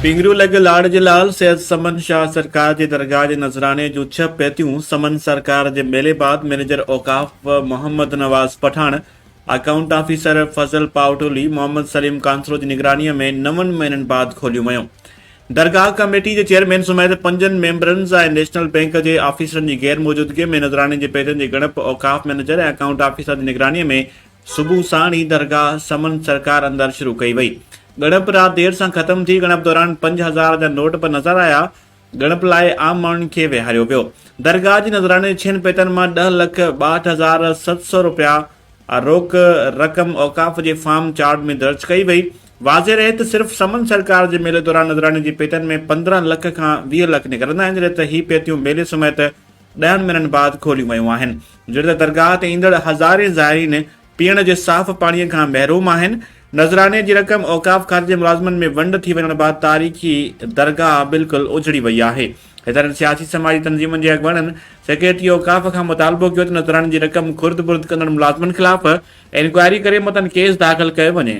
पिंगरू लॻ लाड़जलाल सैयद समन शाह सरकार जे दरगाह जे नज़राने जूं 6 पेतियूं समन सरकार जे मेले बाद मैनेजर औकाफ मोहम्मद नवाज़ पठान, अकाउंट ऑफिसर फज़ल पावटोली, मोहम्मद सलीम कांसरो जी निगरानीअ में 9 महीननि बाद खोलियूं वयूं। दरगाह कमेटी जे चेयरमैन समेत 5 मेंबरनि ऐं नेशनल बैंक जे ऑफिसरनि जी गैर मौजूदगी में नज़राने जे पेतियुनि जी ॻणप औकाफ मैनेजर ऐं अकाउंट ऑफिसर जी निगरानीअ में सुबुह साण ई दरगाह समन सरकार अंदर शुरू कई वई। ॻणप राति देर सां ख़त्म थी। ॻणप दौरान 5000 जा नोट बि नज़र आया। ॻणप लाइ आम माण्हुनि खे विहारियो वियो। दरगाह जी नज़राने 6 पेतनि मां 10,62,700 रुपया रोक रक़म औकाफ जे फार्म चार्ट में दर्ज कई वई। वाज़े रहे त सिर्फ़ समन सरकार जे मेले दौरान नज़राने जी पेतनि में 15 लख खां 20 लख निकिरंदा आहिनि, जॾहिं त ही पेतियूं मेले समेत 10 महीननि बाद खोलियूं वयूं आहिनि। जॾहिं त दरगाह ते ईंदड़ हज़ारे ज़ाइरीन पीअण जे साफ़ पाणीअ खां महरूम आहिनि। नज़राने जी रक़म औकाफ खाते जे मुलाज़िमनि में वंड थी वञण बाद तारीख़ी दरगाह बिल्कुलु उजड़ी वई आहे। इधर सियासी समाजी तंज़ीमुनि जे अॻुवाणनि सेक्रेटरी औकाफ खां मुतालबो कयो त नज़राने जी रक़म खुर्द बुर्द कंदड़ मुलाज़िमनि ख़िलाफ़ इंक्वायरी करे मतन केस दाख़िल कयो वञे।